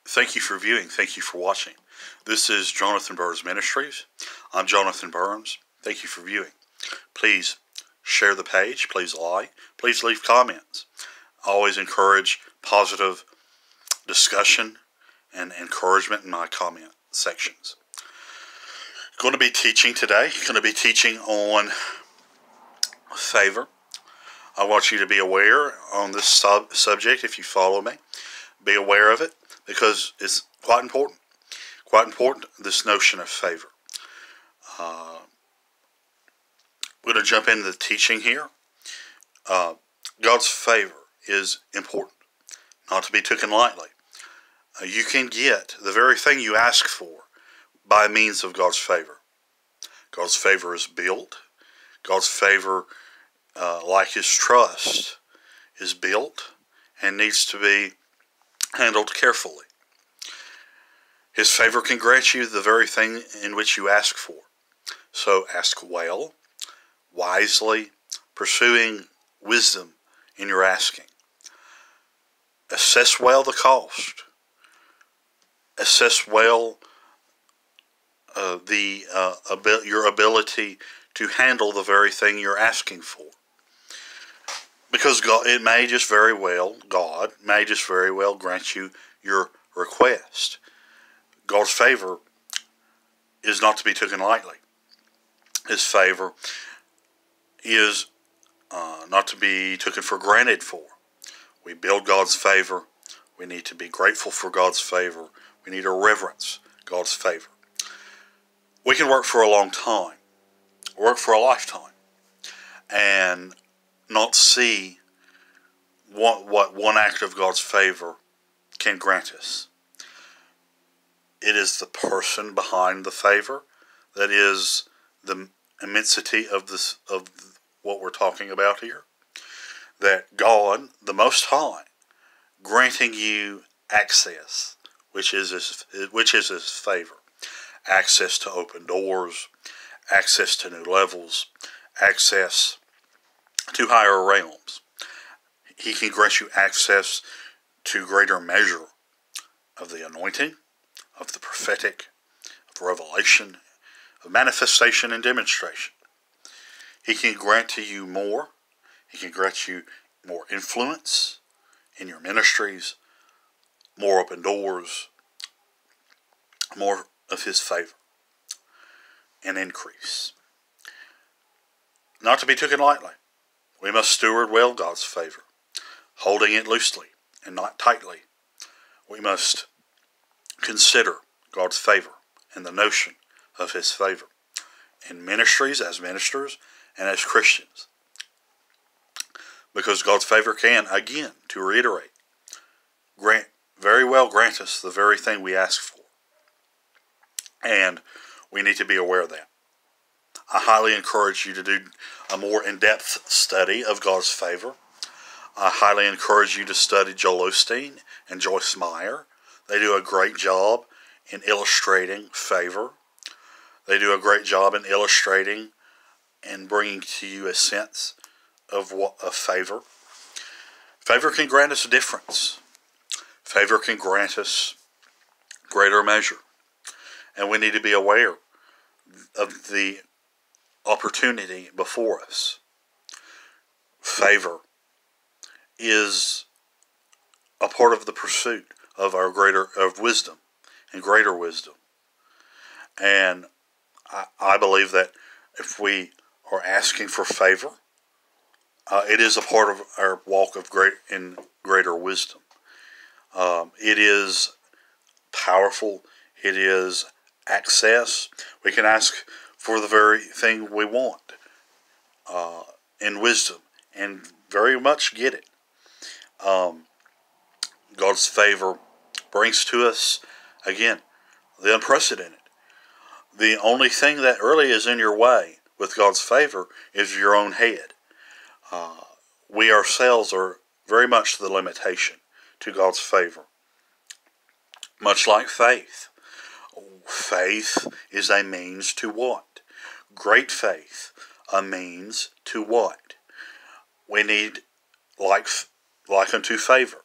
Thank you for viewing. Thank you for watching. This is Jonathan Burns Ministries. I'm Jonathan Burns. Thank you for viewing. Please share the page. Please like. Please leave comments. I always encourage positive discussion and encouragement in my comment sections. Going to be teaching today. Going to be teaching on favor. I want you to be aware on this subject. If you follow me, be aware of it because it's quite important. Quite important, this notion of favor. We're going to jump into the teaching here. God's favor is important, not to be taken lightly. You can get the very thing you ask for by means of God's favor. God's favor is built. God's favor, like His trust, is built and needs to be handled carefully. His favor can grant you the very thing in which you ask for. So ask well, wisely, pursuing wisdom in your asking. Assess well the cost. Assess well your ability to handle the very thing you're asking for. Because God may just very well grant you your request. God's favor is not to be taken lightly. His favor is not to be taken for granted for. We build God's favor. We need to be grateful for God's favor. We need to reverence God's favor. We can work for a long time, work for a lifetime, and not see what one act of God's favor can grant us. It is the person behind the favor that is the immensity of what we're talking about here. That God, the Most High, granting you access, which is His favor, access to open doors, access to new levels, access to higher realms. He can grant you access to greater measure of the anointing, of the prophetic, of revelation, of manifestation and demonstration. He can grant to you more. He can grant you more influence in your ministries, more open doors, more of His favor and increase. Not to be taken lightly. We must steward well God's favor, holding it loosely and not tightly. We must consider God's favor and the notion of His favor in ministries, as ministers, and as Christians. Because God's favor can, again, to reiterate, very well grant us the very thing we ask for. And we need to be aware of that. I highly encourage you to do a more in-depth study of God's favor. I highly encourage you to study Joel Osteen and Joyce Meyer. They do a great job in illustrating favor. They do a great job in illustrating and bringing to you a sense of favor. Favor can grant us a difference. Favor can grant us greater measure. And we need to be aware of the opportunity before us. Favor is a part of the pursuit of wisdom and greater wisdom. And I believe that if we are asking for favor, it is a part of our walk of greater wisdom. It is powerful. It is access. We can ask for the very thing we want in wisdom and very much get it. God's favor brings to us, again, the unprecedented. The only thing that really is in your way with God's favor is your own head. We ourselves are very much the limitation to God's favor. Much like faith. Faith is a means to what? Great faith, a means to what? We need, like unto favor,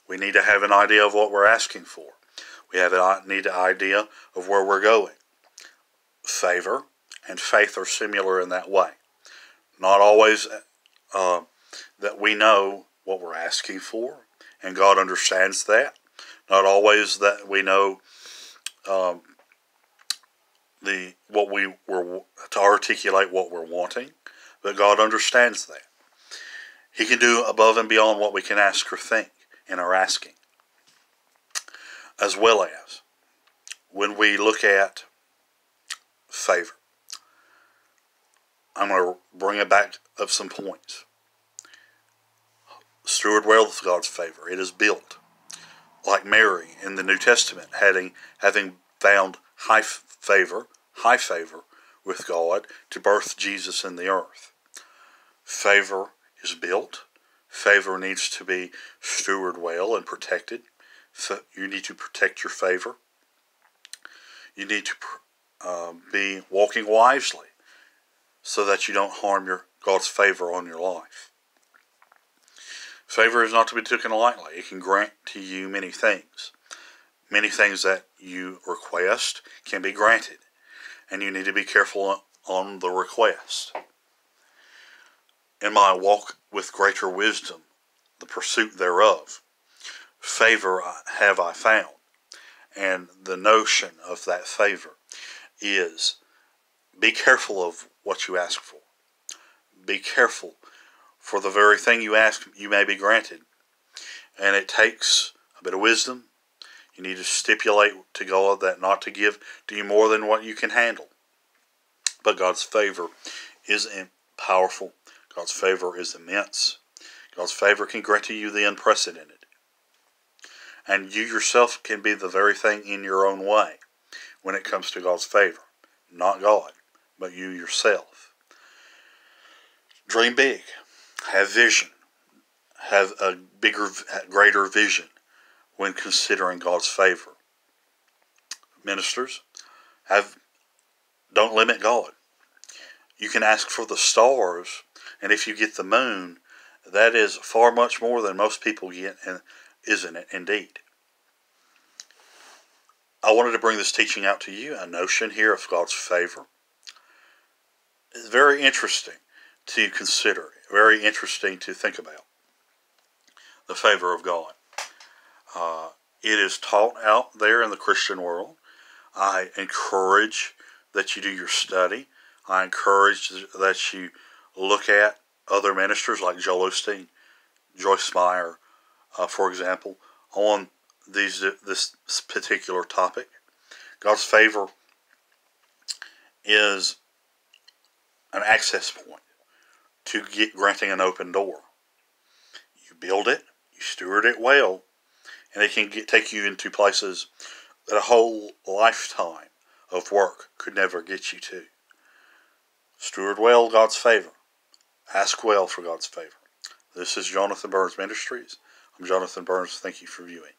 we need to have an idea of what we're asking for. We need an idea of where we're going. Favor and faith are similar in that way. Not always that we know what we're asking for, and God understands that. Not always that we know what we were to articulate what we're wanting, but God understands that. He can do above and beyond what we can ask or think in our asking. As well as when we look at favor, I'm going to bring it back up some points. Steward well with God's favor. It is built. Like Mary in the New Testament, having found high favor with God to birth Jesus in the earth. Favor is built. Favor needs to be stewarded well and protected. You need to protect your favor. You need to be walking wisely so that you don't harm God's favor on your life. Favor is not to be taken lightly. It can grant to you many things. Many things that you request can be granted, and you need to be careful on the request. In my walk with greater wisdom, the pursuit thereof, favor have I found. And the notion of that favor is be careful of what you ask for. Be careful, for the very thing you ask you may be granted. And it takes a bit of wisdom. You need to stipulate to God that not to give to you more than what you can handle. But God's favor is powerful. God's favor is immense. God's favor can grant to you the unprecedented. And you yourself can be the very thing in your own way when it comes to God's favor. Not God, but you yourself. Dream big. Have vision. Have a greater vision when considering God's favor. Ministers, don't limit God. You can ask for the stars, and if you get the moon, that is far much more than most people get, and isn't it indeed? I wanted to bring this teaching out to you, a notion here of God's favor. It's very interesting to consider, very interesting to think about. The favor of God. It is taught out there in the Christian world. I encourage that you do your study. I encourage that you look at other ministers like Joel Osteen, Joyce Meyer, for example, on this particular topic. God's favor is an access point to granting an open door. You build it, you steward it well, and it can take you into places that a whole lifetime of work could never get you to. Steward well God's favor. Ask well for God's favor. This is Jonathan Burns Ministries. I'm Jonathan Burns. Thank you for viewing.